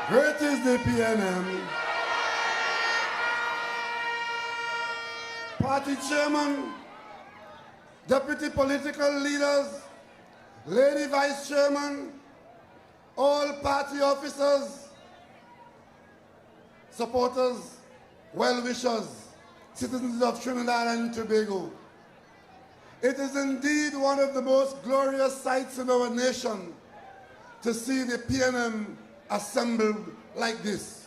Great is the PNM. Party chairman, deputy political leaders, lady vice chairman, all party officers, supporters, well-wishers, citizens of Trinidad and Tobago. It is indeed one of the most glorious sights in our nation to see the PNM assembled like this.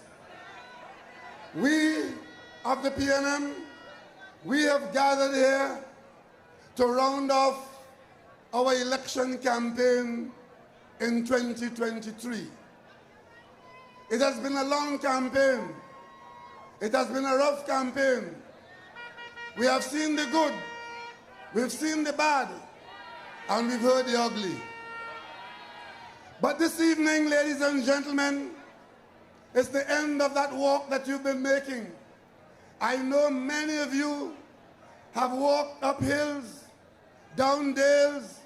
We of the PNM, we have gathered here to round off our election campaign in 2023. It has been a long campaign. It has been a rough campaign. We have seen the good, we've seen the bad, and we've heard the ugly. But this evening, ladies and gentlemen, is the end of that walk that you've been making. I know many of you have walked up hills, down dales,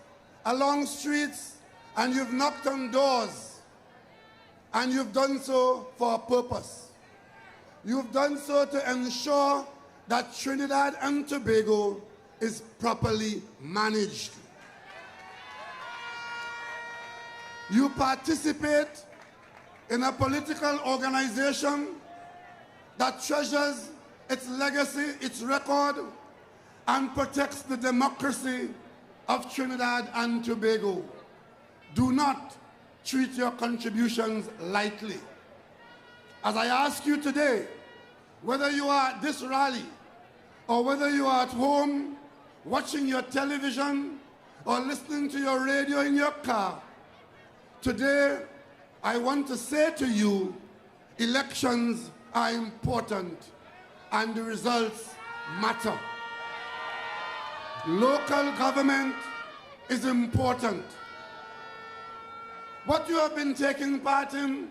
along streets, and you've knocked on doors. And you've done so for a purpose. You've done so to ensure that Trinidad and Tobago is properly managed. You participate in a political organization that treasures its legacy, its record, and protects the democracy of Trinidad and Tobago. Do not treat your contributions lightly. As I ask you today, whether you are at this rally or whether you are at home watching your television or listening to your radio in your car, today I want to say to you, elections are important and the results matter. Local government is important. What you have been taking part in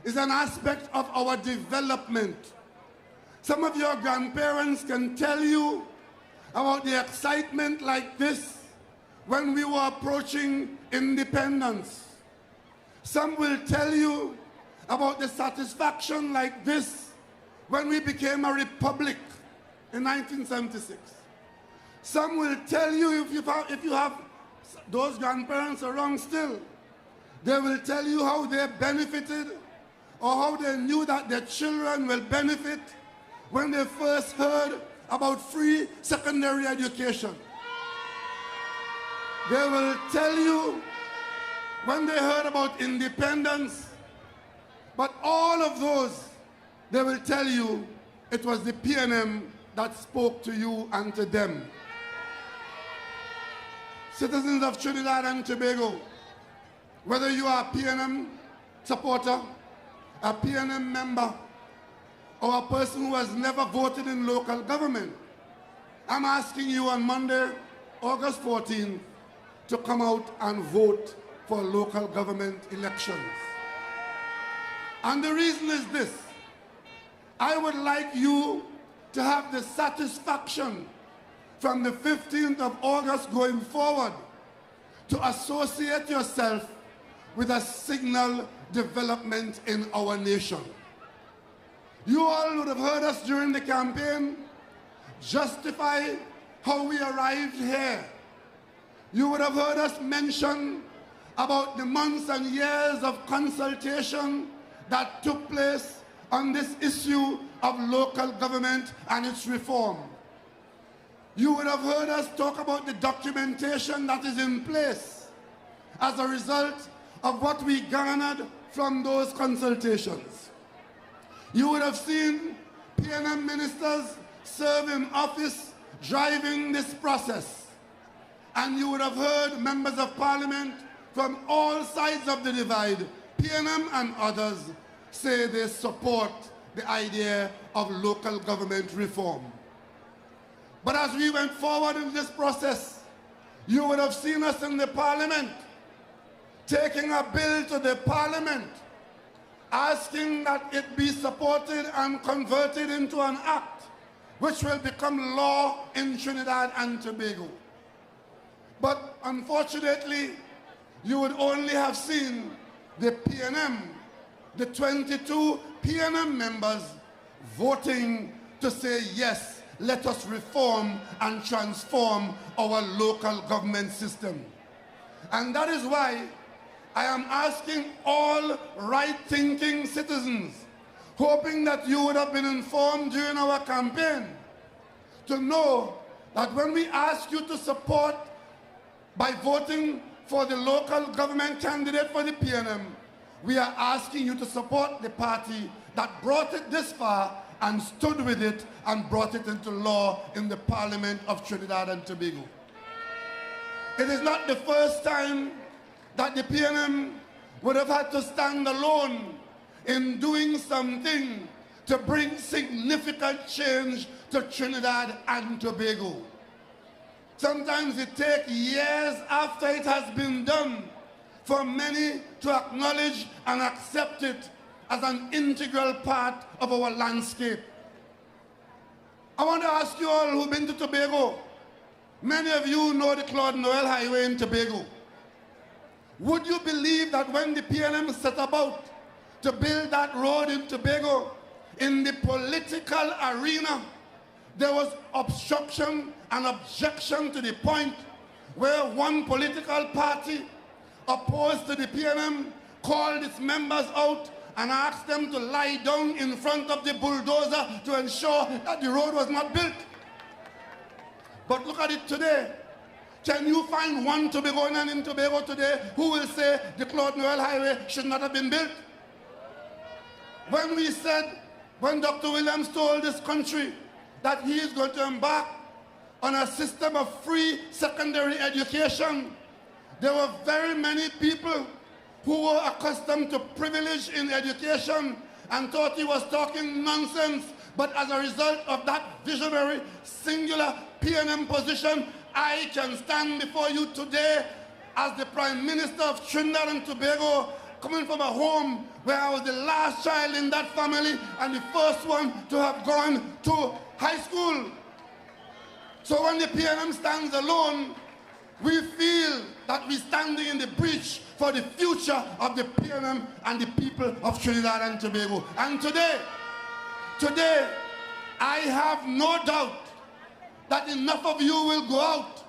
is an aspect of our development. Some of your grandparents can tell you about the excitement like this when we were approaching independence. Some will tell you about the satisfaction like this when we became a republic in 1976. Some will tell you, if you have those grandparents around still, they will tell you how they benefited or how they knew that their children will benefit when they first heard about free secondary education. They will tell you when they heard about independence, but all of those, they will tell you it was the PNM that spoke to you and to them. Citizens of Trinidad and Tobago, whether you are a PNM supporter, a PNM member, or a person who has never voted in local government, I'm asking you on Monday, August 14th, to come out and vote for local government elections. And the reason is this: I would like you to have the satisfaction from the 15th of August going forward to associate yourself with a signal development in our nation. You all would have heard us during the campaign justify how we arrived here. You would have heard us mention about the months and years of consultation that took place on this issue of local government and its reform. You would have heard us talk about the documentation that is in place as a result of what we garnered from those consultations. You would have seen PNM ministers serve in office driving this process. And you would have heard members of parliament from all sides of the divide, PNM and others, say they support the idea of local government reform. But as we went forward in this process, you would have seen us in the parliament taking a bill to the parliament asking that it be supported and converted into an act which will become law in Trinidad and Tobago. But unfortunately, you would only have seen the PNM the 22 PNM members voting to say, yes, let us reform and transform our local government system. And that is why I am asking all right-thinking citizens, hoping that you would have been informed during our campaign, to know that when we ask you to support by voting for the local government candidate for the PNM, we are asking you to support the party that brought it this far and stood with it and brought it into law in the Parliament of Trinidad and Tobago. It is not the first time that the PNM would have had to stand alone in doing something to bring significant change to Trinidad and Tobago. Sometimes it takes years after it has been done for many to acknowledge and accept it as an integral part of our landscape. I want to ask you all who've been to Tobago, many of you know the Claude Noel Highway in Tobago. Would you believe that when the PNM set about to build that road in Tobago, in the political arena, there was obstruction and objection to the point where one political party opposed to the PNM called its members out and asked them to lie down in front of the bulldozer to ensure that the road was not built. But look at it today. Can you find one Tobagoan in Tobago today who will say the Claude Noel Highway should not have been built? When we said, when Dr. Williams told this country that he is going to embark on a system of free secondary education, there were very many people who were accustomed to privilege in education and thought he was talking nonsense. But as a result of that visionary, singular PNM position, I can stand before you today as the Prime Minister of Trinidad and Tobago, coming from a home where I was the last child in that family and the first one to have gone to high school. So when the PNM stands alone, we feel that we're standing in the breach for the future of the PNM and the people of Trinidad and Tobago. And today, I have no doubt that enough of you will go out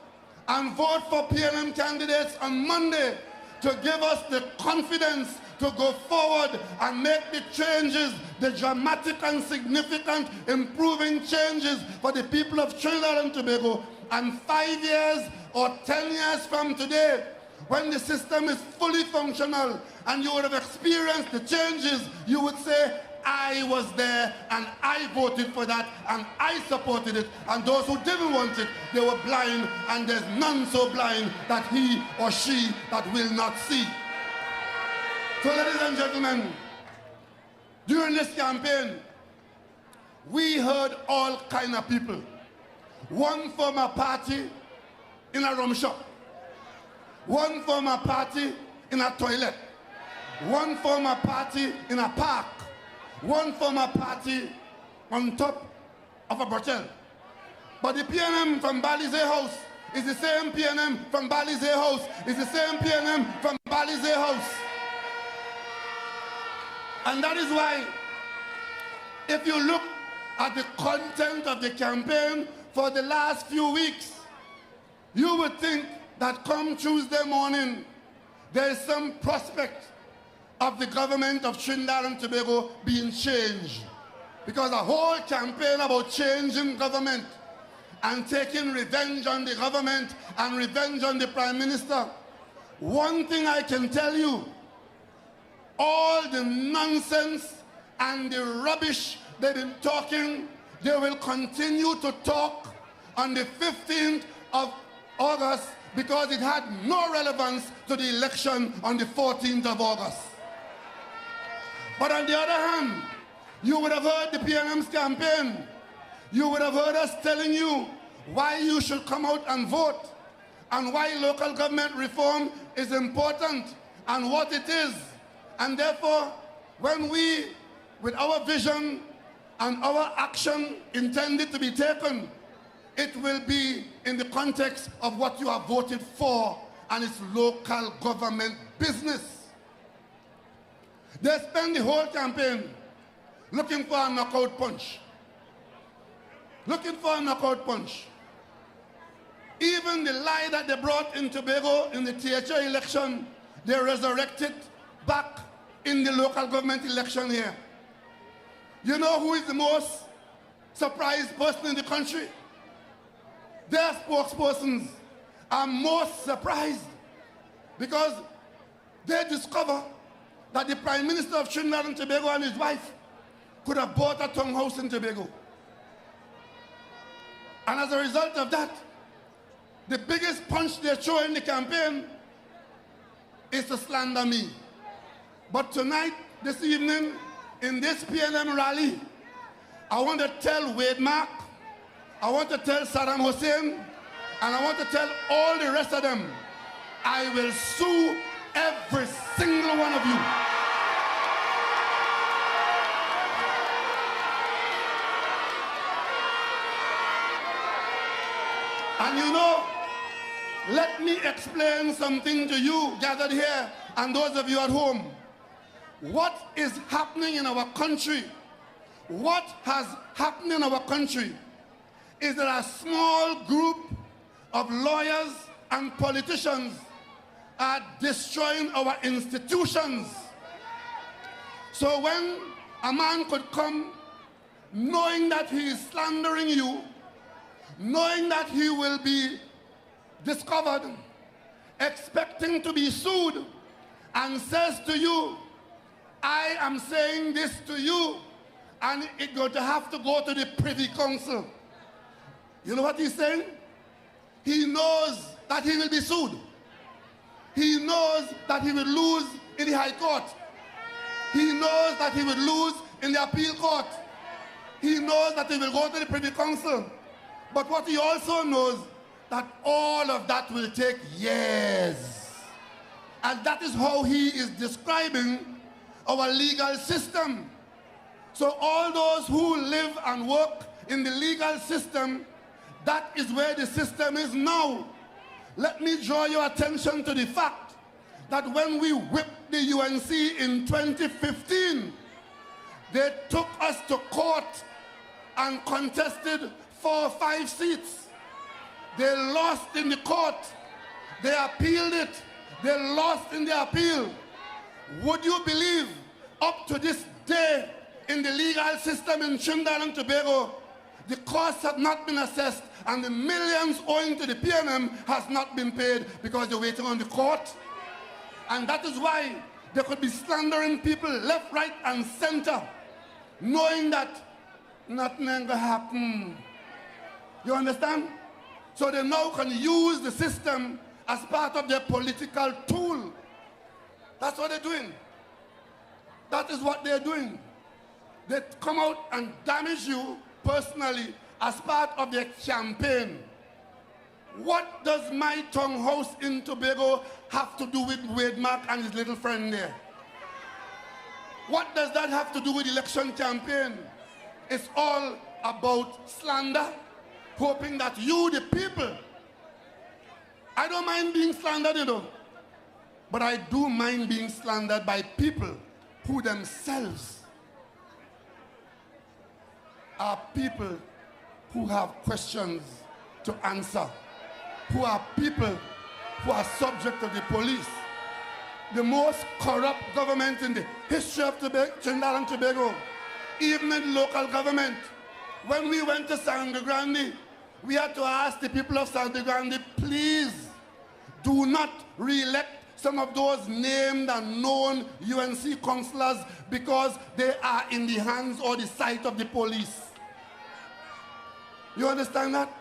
and vote for PNM candidates on Monday to give us the confidence to go forward and make the changes, the dramatic and significant improving changes for the people of Trinidad and Tobago. And 5 years or 10 years from today, when the system is fully functional and you would have experienced the changes, you would say, I was there and I voted for that and I supported it, and those who didn't want it, they were blind, and there's none so blind that he or she that will not see. So ladies and gentlemen, during this campaign, we heard all kind of people. One from a party in a rum shop, one from a party in a toilet, one from a party in a park, one from a party on top of a brothel. But the PNM from Balize House is the same PNM from Balize House, is the same PNM from Balize House. And that is why, if you look at the content of the campaign for the last few weeks, you would think that come Tuesday morning, there is some prospect of the government of Trinidad and Tobago being changed. Because a whole campaign about changing government and taking revenge on the government and revenge on the Prime Minister. One thing I can tell you, all the nonsense and the rubbish they've been talking, they will continue to talk on the 15th of August because it had no relevance to the election on the 14th of August. But on the other hand, you would have heard the PNM's campaign. You would have heard us telling you why you should come out and vote and why local government reform is important and what it is. And therefore, when we, with our vision and our action intended to be taken, it will be in the context of what you have voted for, and it's local government business. They spent the whole campaign looking for a knockout punch. Looking for a knockout punch. Even the lie that they brought in Tobago in the THR election, they resurrected back in the local government election here. You know who is the most surprised person in the country? Their spokespersons are most surprised because they discover that the Prime Minister of Trinidad and Tobago and his wife could have bought a townhouse in Tobago. And as a result of that, the biggest punch they throw in the campaign is to slander me. But tonight, this evening, in this PNM rally, I want to tell Wade Mark, I want to tell Saddam Hussein, and I want to tell all the rest of them, I will sue every single one of you. And you know, let me explain something to you gathered here and those of you at home. What is happening in our country, what has happened in our country is that a small group of lawyers and politicians are destroying our institutions. So when a man could come knowing that he is slandering you, knowing that he will be discovered, expecting to be sued, and says to you, I am saying this to you, and it's going to have to go to the Privy Council. You know what he's saying? He knows that he will be sued. He knows that he will lose in the High Court. He knows that he will lose in the Appeal Court. He knows that he will go to the Privy Council. But what he also knows, that all of that will take years. And that is how he is describing our legal system. So all those who live and work in the legal system, that is where the system is now. Let me draw your attention to the fact that when we whipped the UNC in 2015, they took us to court and contested 4 or 5 seats. They lost in the court. They appealed it. They lost in the appeal. Would you believe, up to this day, in the legal system in Trinidad and Tobago, the costs have not been assessed and the millions owing to the PNM has not been paid because they're waiting on the court? And that is why they could be slandering people left, right, and center, knowing that nothing ain't gonna happen. You understand? So they now can use the system as part of their political tool. That's what they're doing. That is what they're doing. They come out and damage you personally as part of their campaign. What does my townhouse in Tobago have to do with Wade Mark and his little friend there? What does that have to do with election campaign? It's all about slander, hoping that you, the people, I don't mind being slandered, you know, but I do mind being slandered by people who themselves are people who have questions to answer, who are people who are subject to the police. The most corrupt government in the history of Trinidad and Tobago, even in local government. When we went to Sangre Grande, we had to ask the people of Sangre Grande, please do not re-elect some of those named and known UNC councillors because they are in the hands or the sight of the police. You understand that?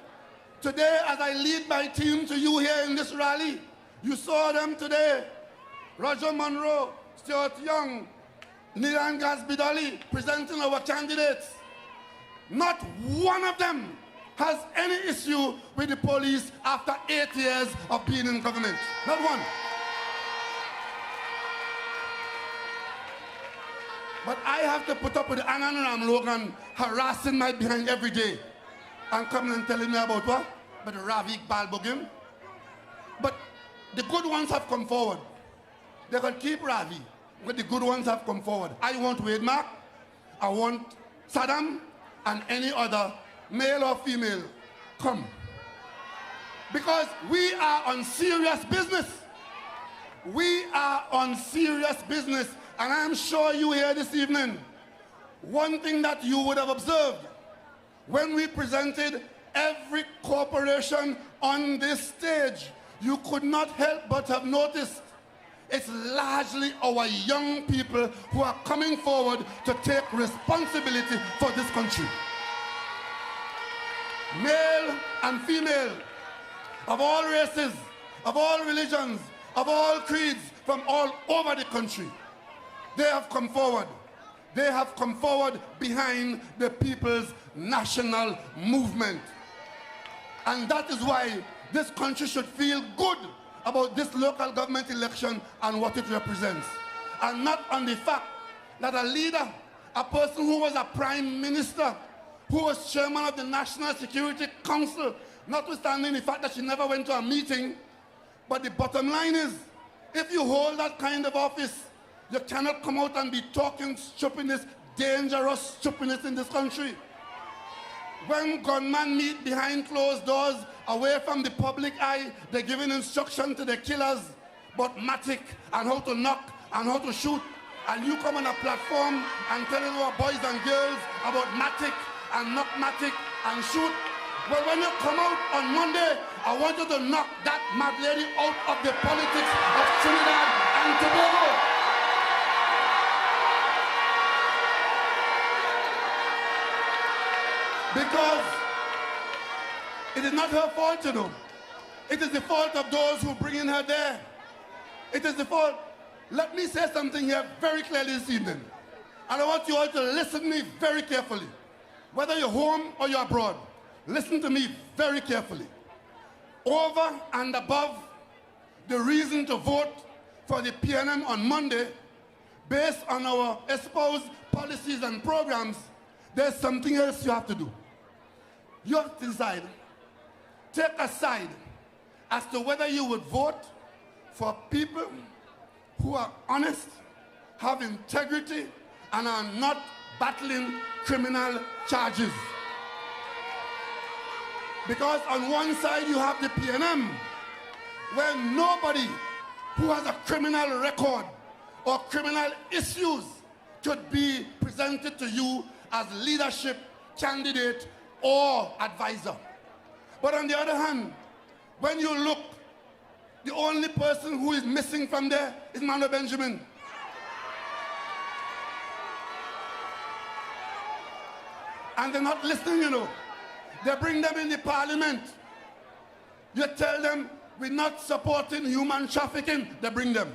Today, as I lead my team to you here in this rally, you saw them today. Roger Monroe, Stuart Young, Nilan Gasbidali presenting our candidates. Not one of them has any issue with the police after 8 years of being in government. Not one. But I have to put up with Anand Logan harassing my behind every day and coming and telling me about what? But Ravik Balbogim. But the good ones have come forward. They can keep Ravi. where the good ones have come forward. I want Wade Mark, I want Saddam, and any other, male or female, come. Because we are on serious business. We are on serious business. And I'm sure you here this evening, one thing that you would have observed, when we presented every corporation on this stage, you could not help but have noticed it's largely our young people who are coming forward to take responsibility for this country. Male and female, of all races, of all religions, of all creeds, from all over the country. They have come forward. They have come forward behind the people's national movement. And that is why this country should feel good about this local government election and what it represents. And not on the fact that a leader, a person who was a prime minister, who was chairman of the National Security Council, notwithstanding the fact that she never went to a meeting, but the bottom line is, if you hold that kind of office, you cannot come out and be talking stupidness, dangerous stupidness in this country. When gunmen meet behind closed doors, away from the public eye, they're giving instruction to the killers about matic and how to knock and how to shoot. And you come on a platform and telling our boys and girls about matic and knock matic and shoot. Well, when you come out on Monday, I want you to knock that mad lady out of the politics of Trinidad and Tobago. Because it is not her fault, you know. It is the fault of those who bring in her there. It is the fault. Let me say something here very clearly this evening. And I want you all to listen to me very carefully. Whether you're home or you're abroad, listen to me very carefully. Over and above the reason to vote for the PNM on Monday, based on our espoused policies and programs, there's something else you have to do. You have to decide, take a side as to whether you would vote for people who are honest, have integrity, and are not battling criminal charges. Because on one side you have the PNM, where nobody who has a criminal record or criminal issues could be presented to you as leadership candidate or advisor. But on the other hand, when you look, the only person who is missing from there is Mano Benjamin. And they're not listening, you know. They bring them in the parliament. You tell them, we're not supporting human trafficking, they bring them.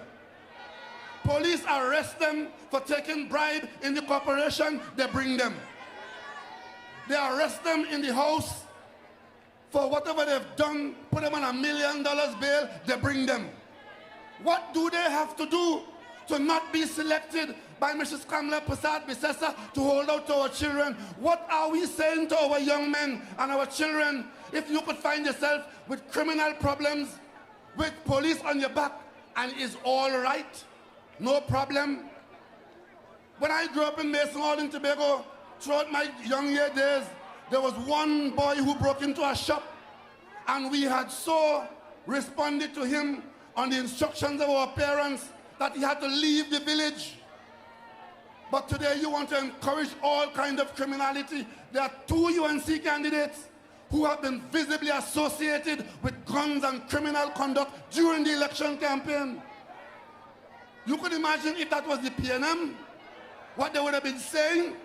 Police arrest them for taking bribe in the corporation, they bring them. They arrest them in the house for whatever they've done, put them on $1 million bail, they bring them. What do they have to do to not be selected by Mrs. Kamla Prasad Bisesa to hold out to our children? What are we saying to our young men and our children? If you could find yourself with criminal problems, with police on your back, and it's all right, no problem. When I grew up in Mason Hall in Tobago, throughout my young year days, there was one boy who broke into a shop, and we had so responded to him on the instructions of our parents that he had to leave the village. But today you want to encourage all kinds of criminality. There are 2 UNC candidates who have been visibly associated with guns and criminal conduct during the election campaign. You could imagine if that was the PNM, what they would have been saying.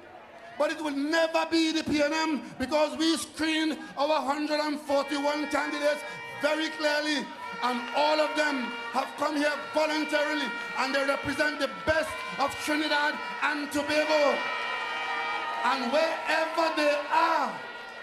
But it will never be the PNM, because we screened our 141 candidates very clearly, and all of them have come here voluntarily, and they represent the best of Trinidad and Tobago. And wherever they are,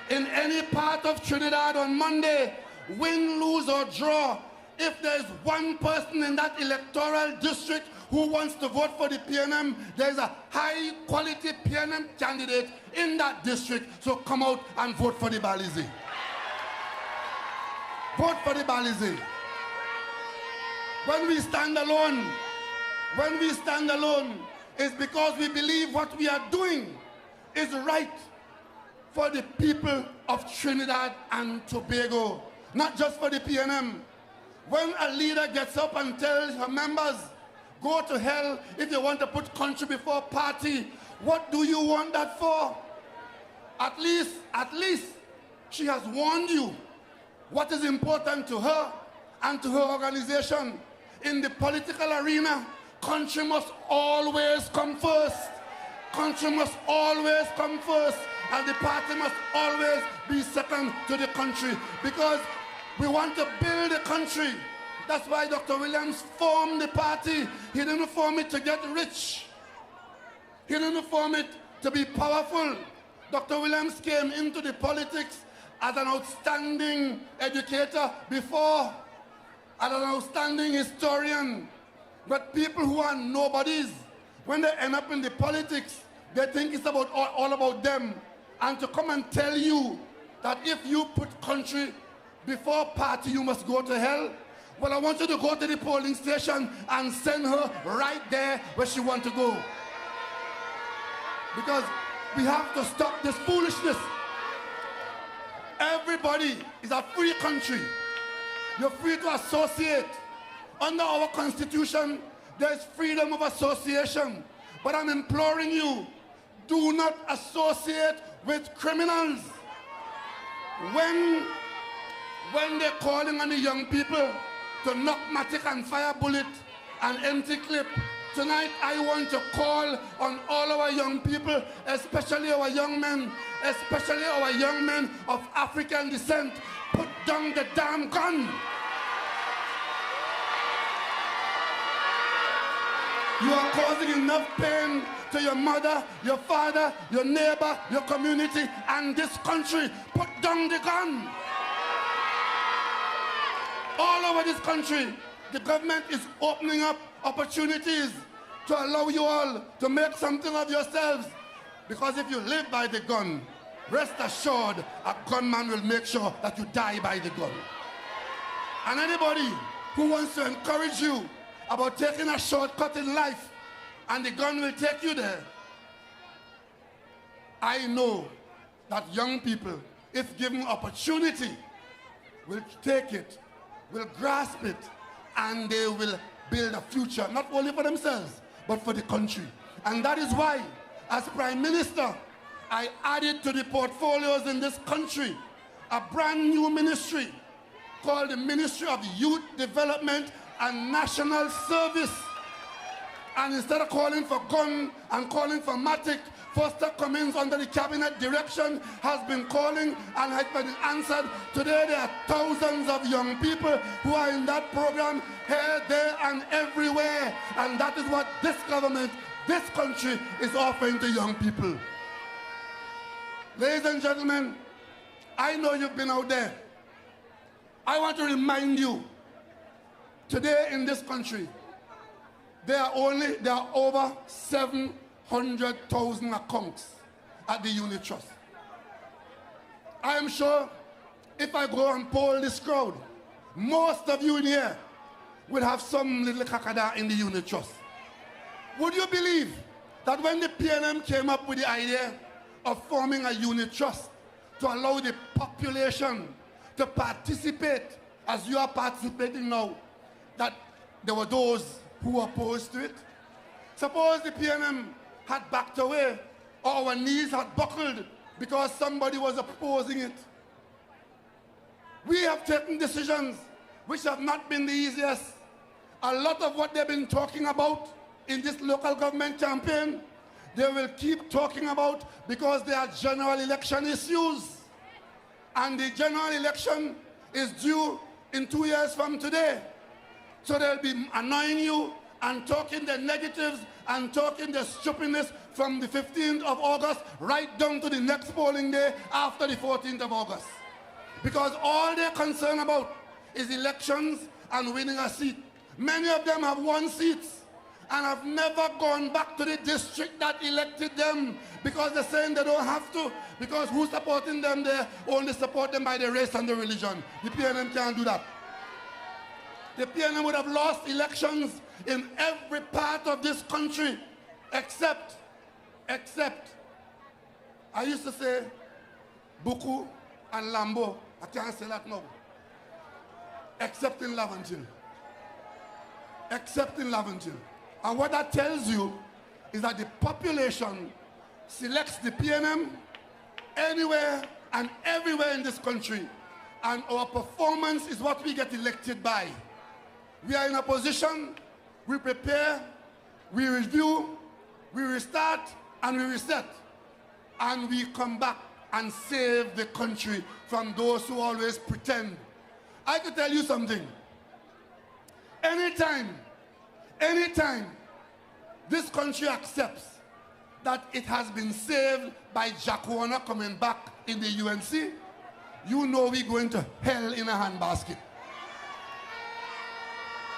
in any part of Trinidad on Monday, win, lose or draw, if there's one person in that electoral district who wants to vote for the PNM, there's a high quality PNM candidate in that district, so come out and vote for the Balizi. Vote for the Balizi. When we stand alone, When we stand alone, it's because we believe what we are doing is right for the people of Trinidad and Tobago, not just for the PNM. When a leader gets up and tells her members, go to hell if you want to put country before party, what do you want that for? At least she has warned you what is important to her and to her organization. In the political arena, country must always come first. Country must always come first, and the party must always be second to the country, because we want to build the country. That's why Dr. Williams formed the party. He didn't form it to get rich. He didn't form it to be powerful. Dr. Williams came into the politics as an outstanding educator before, as an outstanding historian. But people who are nobodies, when they end up in the politics, they think it's about all about them. And to come and tell you that if you put country before party, you must go to hell. Well, I want you to go to the polling station and send her right there where she wants to go. Because we have to stop this foolishness. Everybody is a free country. You're free to associate. Under our constitution, there's freedom of association. But I'm imploring you, do not associate with criminals. When they're calling on the young people to knock matic and fire bullet and empty clip, tonight I want to call on all our young people, especially our young men, especially our young men of African descent, put down the damn gun. You are causing enough pain to your mother, your father, your neighbor, your community, and this country. Put down the gun. All over this country, the government is opening up opportunities to allow you all to make something of yourselves. Because if you live by the gun, rest assured a gunman will make sure that you die by the gun. And anybody who wants to encourage you about taking a shortcut in life and the gun will take you there, I know that young people, if given opportunity, will take it, will grasp it, and they will build a future, not only for themselves, but for the country. And that is why, as Prime Minister, I added to the portfolios in this country a brand new ministry called the Ministry of Youth Development and National Service. And instead of calling for gun and calling for matic, Foster Cummings under the cabinet direction has been calling and has been answered. Today there are thousands of young people who are in that program here, there and everywhere. And that is what this government, this country is offering to young people. Ladies and gentlemen, I know you've been out there. I want to remind you, today in this country, there are over 700,000 accounts at the unit trust. I am sure if I go and poll this crowd, most of you in here will have some little kakada in the unit trust. Would you believe that when the PNM came up with the idea of forming a unit trust to allow the population to participate as you are participating now, that there were those who were opposed to it? Suppose the PNM had backed away or our knees had buckled because somebody was opposing it. We have taken decisions which have not been the easiest. A lot of what they've been talking about in this local government campaign, they will keep talking about because they are general election issues. And the general election is due in 2 years from today. So they'll be annoying you and talking the negatives and talking the stupidness from the 15th of August right down to the next polling day after the 14th of August. Because all they're concerned about is elections and winning a seat. Many of them have won seats and have never gone back to the district that elected them because they're saying they don't have to, because who's supporting them there only support them by the race and the religion. The PNM can't do that. the PNM would have lost elections in every part of this country except, I used to say Buku and Lambo. I can't say that now. Except in Laventille. Except in Laventille. And what that tells you is that the population selects the PNM anywhere and everywhere in this country. And our performance is what we get elected by. We are in a position, we prepare, we review, we restart, and we reset. And we come back and save the country from those who always pretend. I could tell you something. Anytime this country accepts that it has been saved by Jack Warner coming back in the UNC, you know we're going to hell in a handbasket.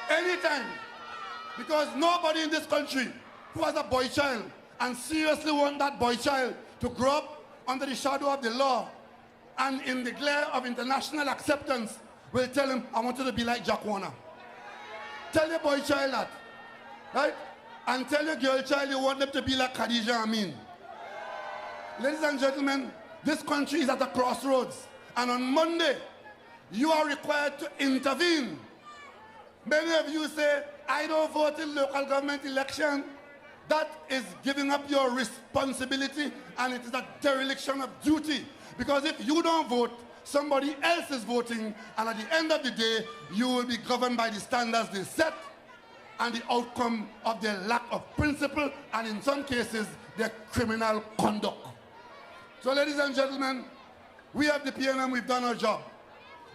Anytime. Because nobody in this country who has a boy child and seriously want that boy child to grow up under the shadow of the law and in the glare of international acceptance will tell him, I want you to be like Jack Warner. Tell your boy child that, right? And tell your girl child you want them to be like Khadija Amin. Ladies and gentlemen, this country is at a crossroads. And on Monday, you are required to intervene. Many of you say, I don't vote in local government election. That is giving up your responsibility, and it is a dereliction of duty. Because if you don't vote, somebody else is voting, and at the end of the day, you will be governed by the standards they set and the outcome of their lack of principle, and in some cases, their criminal conduct. So ladies and gentlemen, we at the PNM, we've done our job.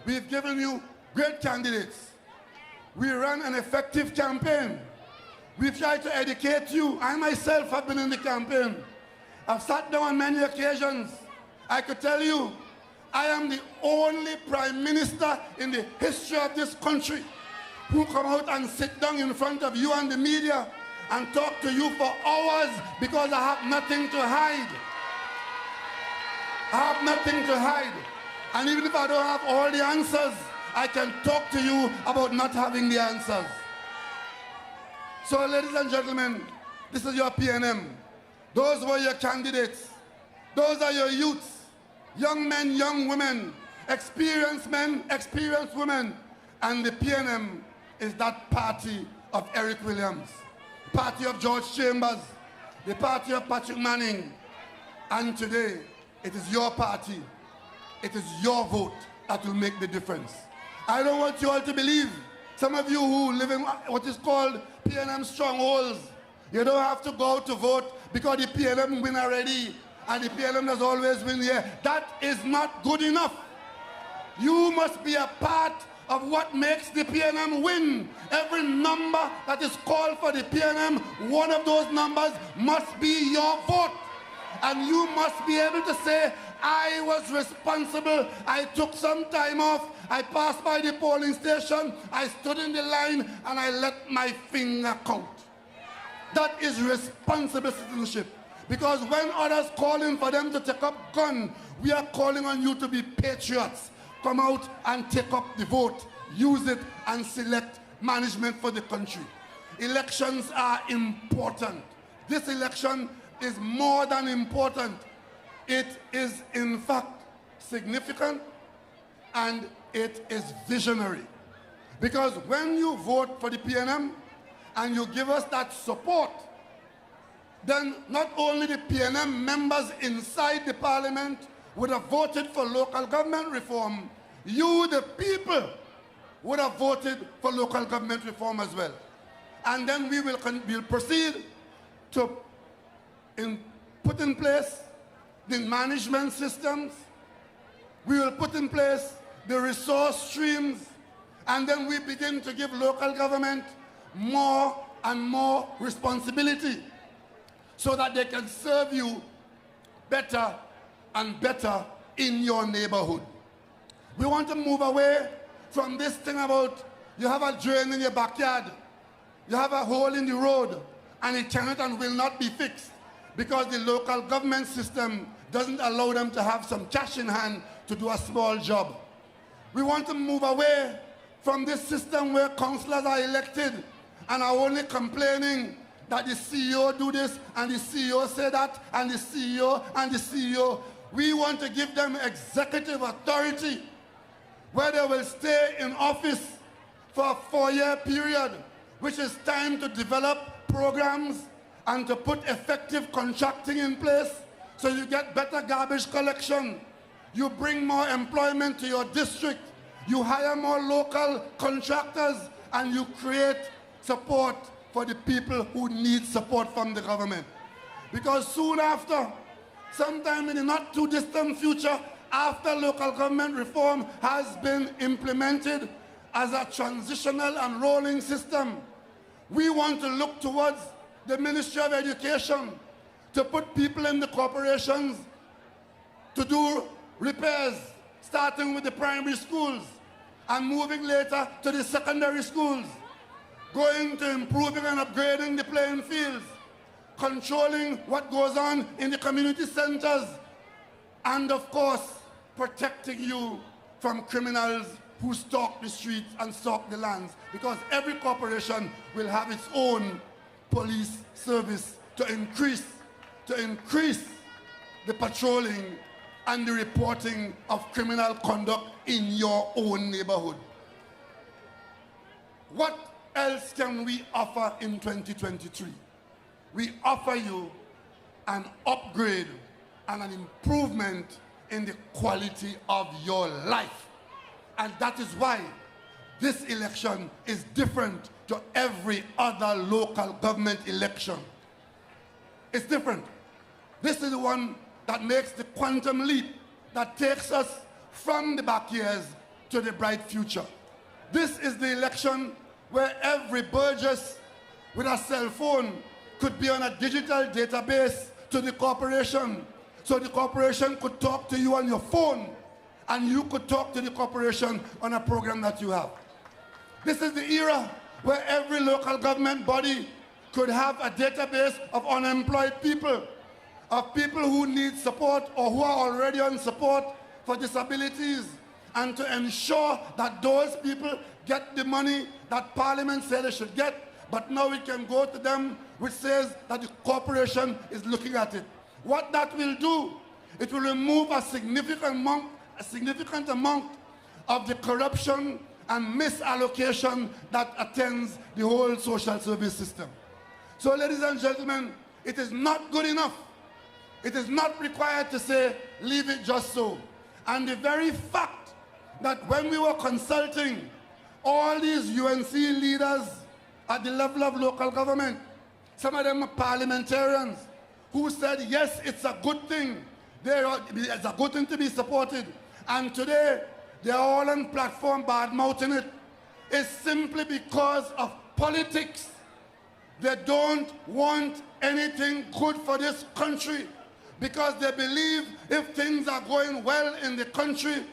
We've given you great candidates. We ran an effective campaign. We've tried to educate you. I myself have been in the campaign. I've sat down on many occasions. I could tell you, I am the only prime minister in the history of this country who come out and sit down in front of you and the media and talk to you for hours because I have nothing to hide. I have nothing to hide. And even if I don't have all the answers, I can talk to you about not having the answers. So ladies and gentlemen, this is your PNM. Those were your candidates. Those are your youths, young men, young women, experienced men, experienced women. And the PNM is that party of Eric Williams, party of George Chambers, the party of Patrick Manning. And today, it is your party, it is your vote that will make the difference. I don't want you all to believe, some of you who live in what is called PNM strongholds, you don't have to go out to vote because the PNM win already and the PNM does always win here. That is not good enough. You must be a part of what makes the PNM win. Every number that is called for the PNM, one of those numbers must be your vote. And you must be able to say, I was responsible, I took some time off, I passed by the polling station, I stood in the line, and I let my finger count. That is responsible citizenship. Because when others calling for them to take up gun, we are calling on you to be patriots. Come out and take up the vote, use it, and select management for the country. Elections are important. This election is more than important. It is, in fact, significant, and it is visionary. Because when you vote for the PNM and you give us that support, then not only the PNM members inside the parliament would have voted for local government reform, you, the people, would have voted for local government reform as well. And then we'll proceed to put in place the management systems. We will put in place the resource streams, and then we begin to give local government more and more responsibility so that they can serve you better and better in your neighborhood. We want to move away from this thing about you have a drain in your backyard, you have a hole in the road, and it cannot and will not be fixed because the local government system doesn't allow them to have some cash in hand to do a small job. We want to move away from this system where councillors are elected and are only complaining that the CEO do this and the CEO say that and the CEO and the CEO. We want to give them executive authority where they will stay in office for a 4-year period, which is time to develop programs and to put effective contracting in place so you get better garbage collection. You bring more employment to your district. You hire more local contractors and you create support for the people who need support from the government. Because soon after, sometime in the not too distant future, after local government reform has been implemented as a transitional and rolling system, we want to look towards the Ministry of Education to put people in the corporations to do repairs, starting with the primary schools and moving later to the secondary schools, going to improving and upgrading the playing fields, controlling what goes on in the community centers, and of course, protecting you from criminals who stalk the streets and stalk the lands, because every corporation will have its own police service to increase the patrolling and the reporting of criminal conduct in your own neighborhood. What else can we offer in 2023? We offer you an upgrade and an improvement in the quality of your life. And that is why this election is different to every other local government election. It's different. This is the one that makes the quantum leap that takes us from the back years to the bright future. This is the election where every Burgess with a cell phone could be on a digital database to the corporation, so the corporation could talk to you on your phone and you could talk to the corporation on a program that you have. This is the era where every local government body could have a database of unemployed people, of people who need support or who are already on support for disabilities, and to ensure that those people get the money that Parliament said they should get, but now we can go to them which says that the corporation is looking at it. What that will do, it will remove a significant amount of the corruption and misallocation that attends the whole social service system. So, ladies and gentlemen, it is not good enough. It is not required to say, leave it just so. And the very fact that when we were consulting all these UNC leaders at the level of local government, some of them are parliamentarians, who said, yes, it's a good thing. It's a good thing to be supported. And today, they're all on platform bad-mouthing it. It's simply because of politics. They don't want anything good for this country, because they believe if things are going well in the country,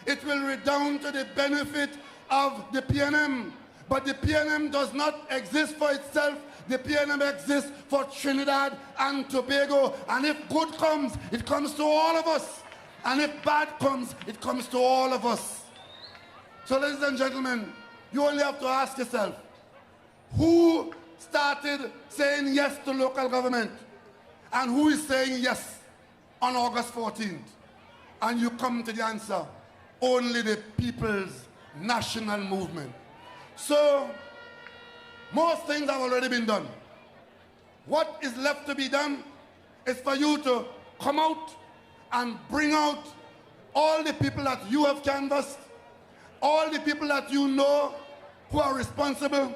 it will redound to the benefit of the PNM. But the PNM does not exist for itself. The PNM exists for Trinidad and Tobago. And if good comes, it comes to all of us. And if bad comes, it comes to all of us. So, ladies and gentlemen, you only have to ask yourself, who started saying yes to local government? And who is saying yes on August 14th? And you come to the answer, only the People's National Movement. So, most things have already been done. What is left to be done is for you to come out and bring out all the people that you have canvassed, all the people that you know who are responsible,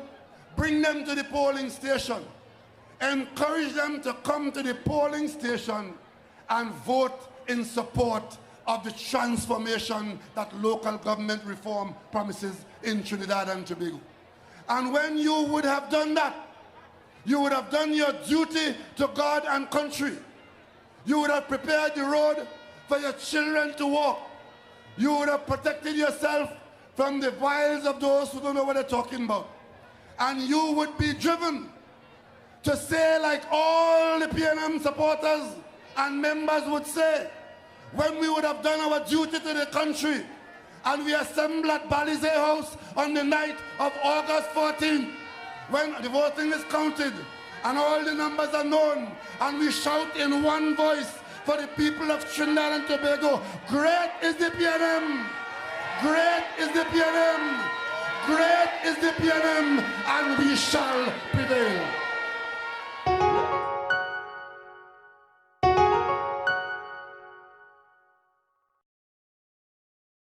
bring them to the polling station. Encourage them to come to the polling station and vote in support of the transformation that local government reform promises in Trinidad and Tobago. And when you would have done that, you would have done your duty to God and country. You would have prepared the road for your children to walk. You would have protected yourself from the wiles of those who don't know what they're talking about. And you would be driven to say, like all the PNM supporters and members would say, when we would have done our duty to the country and we assemble at Balizé House on the night of August 14th, when the voting is counted and all the numbers are known, and we shout in one voice for the people of Trinidad and Tobago, great is the PNM, great is the PNM, great is the PNM, and we shall